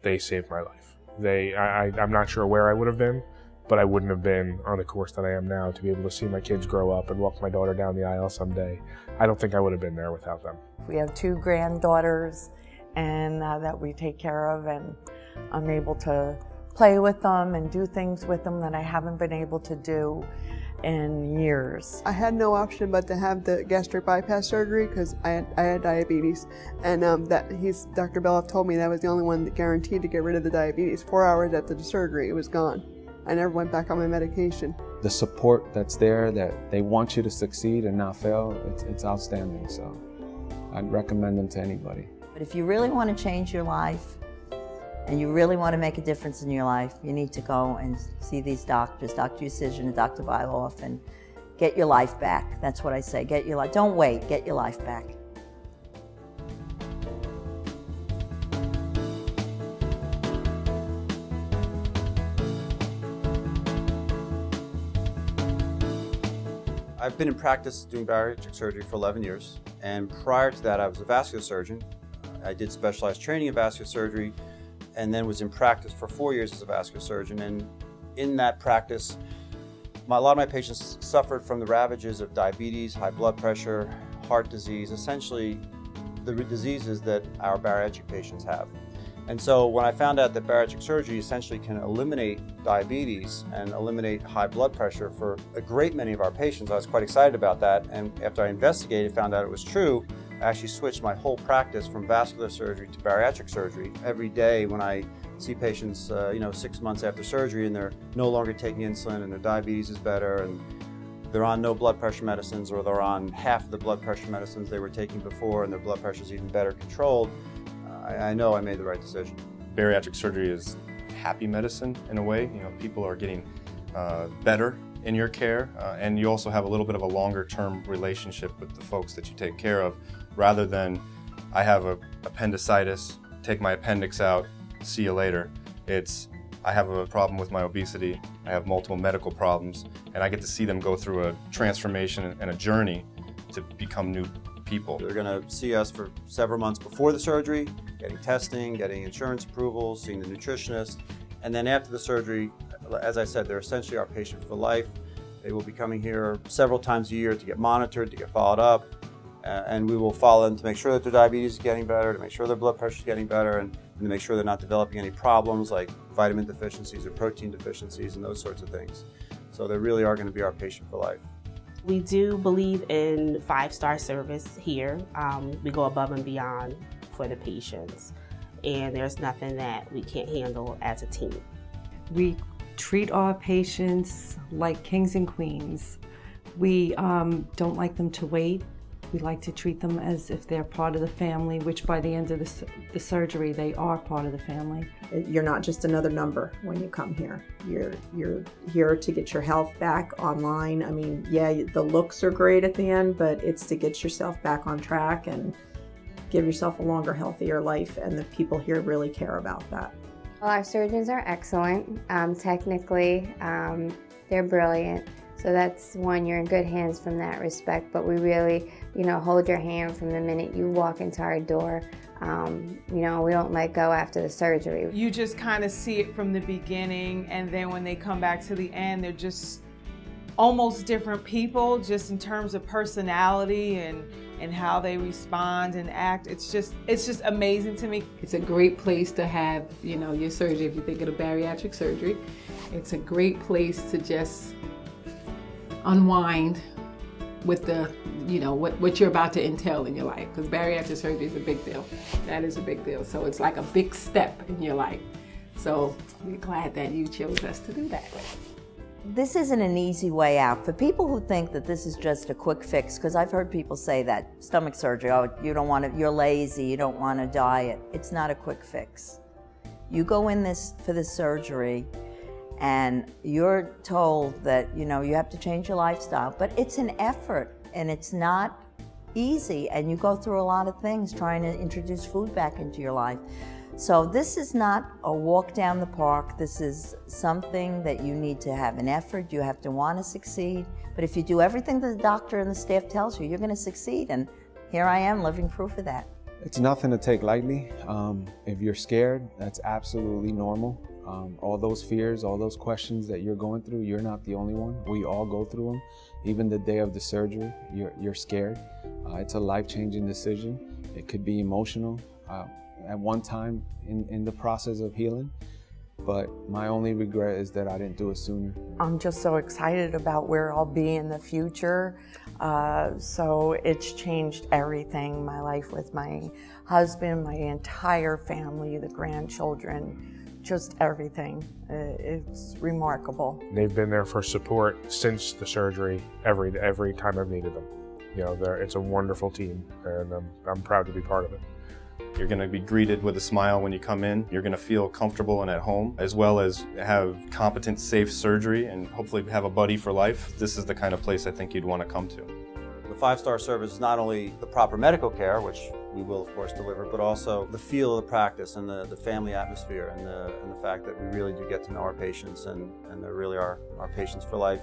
they saved my life. I'm not sure where I would have been, but I wouldn't have been on the course that I am now to be able to see my kids grow up and walk my daughter down the aisle someday. I don't think I would have been there without them. We have 2 granddaughters and that we take care of, and I'm able to play with them and do things with them that I haven't been able to do in years. I had no option but to have the gastric bypass surgery because I had diabetes, and Dr. Beloff told me that was the only one that guaranteed to get rid of the diabetes. 4 hours after the surgery, it was gone. I never went back on my medication. The support that's there, that they want you to succeed and not fail, it's outstanding. So I'd recommend them to anybody. But if you really want to change your life and you really want to make a difference in your life, you need to go and see these doctors, Dr. Ucision and Dr. Beloff, and get your life back. That's what I say, get your life. Don't wait, get your life back. I've been in practice doing bariatric surgery for 11 years, and prior to that I was a vascular surgeon. I did specialized training in vascular surgery and then was in practice for 4 years as a vascular surgeon. And in that practice, a lot of my patients suffered from the ravages of diabetes, high blood pressure, heart disease, essentially the diseases that our bariatric patients have. And so when I found out that bariatric surgery essentially can eliminate diabetes and eliminate high blood pressure for a great many of our patients, I was quite excited about that. And after I investigated, found out it was true, I actually switched my whole practice from vascular surgery to bariatric surgery. Every day when I see patients 6 months after surgery and they're no longer taking insulin and their diabetes is better and they're on no blood pressure medicines, or they're on half of the blood pressure medicines they were taking before and their blood pressure is even better controlled, I know I made the right decision. Bariatric surgery is happy medicine in a way. People are getting better in your care, and you also have a little bit of a longer-term relationship with the folks that you take care of, rather than I have appendicitis, take my appendix out, see you later. It's I have a problem with my obesity, I have multiple medical problems, and I get to see them go through a transformation and a journey to become new people. They're going to see us for several months before the surgery, getting testing, getting insurance approvals, seeing the nutritionist, and then after the surgery, as I said, they're essentially our patient for life. They will be coming here several times a year to get monitored, to get followed up, and we will follow them to make sure that their diabetes is getting better, to make sure their blood pressure is getting better, and to make sure they're not developing any problems like vitamin deficiencies or protein deficiencies and those sorts of things. So they really are going to be our patient for life. We do believe in 5-star service here. We go above and beyond for the patients, and there's nothing that we can't handle as a team. We treat our patients like kings and queens. We don't like them to wait. We like to treat them as if they're part of the family, which by the end of the surgery, they are part of the family. You're not just another number when you come here. You're here to get your health back online. I mean, yeah, the looks are great at the end, but it's to get yourself back on track and give yourself a longer, healthier life, and the people here really care about that. Well, our surgeons are excellent. Technically, they're brilliant. So that's one, you're in good hands from that respect, but we really, hold your hand from the minute you walk into our door. We don't let go after the surgery. You just kind of see it from the beginning, and then when they come back to the end, they're just almost different people, just in terms of personality and how they respond and act. It's just amazing to me. It's a great place to have, your surgery. If you think of the bariatric surgery, it's a great place to just unwind with the, what you're about to entail in your life. Because bariatric surgery is a big deal. That is a big deal. So it's like a big step in your life. So we're glad that you chose us to do that. This isn't an easy way out. For people who think that this is just a quick fix, because I've heard people say that, stomach surgery, you're lazy, you don't want to diet. It's not a quick fix. You go in for this surgery, and you're told that you have to change your lifestyle, but it's an effort and it's not easy, and you go through a lot of things trying to introduce food back into your life. So this is not a walk down the park. This is something that you need to have an effort. You have to want to succeed, but if you do everything that the doctor and the staff tells you, you're going to succeed, and here I am living proof of that. It's nothing to take lightly. If you're scared, that's absolutely normal. All those fears, all those questions that you're going through, you're not the only one. We all go through them. Even the day of the surgery, you're scared. It's a life-changing decision. It could be emotional at one time in the process of healing, but my only regret is that I didn't do it sooner. I'm just so excited about where I'll be in the future. So it's changed everything, my life with my husband, my entire family, the grandchildren, just everything. It's remarkable. They've been there for support since the surgery every time I've needed them. You know, it's a wonderful team, and I'm proud to be part of it. You're going to be greeted with a smile when you come in. You're going to feel comfortable and at home, as well as have competent, safe surgery and hopefully have a buddy for life. This is the kind of place I think you'd want to come to. The 5-star service is not only the proper medical care, which we will of course deliver, but also the feel of the practice and the family atmosphere and the fact that we really do get to know our patients and they really are our patients for life.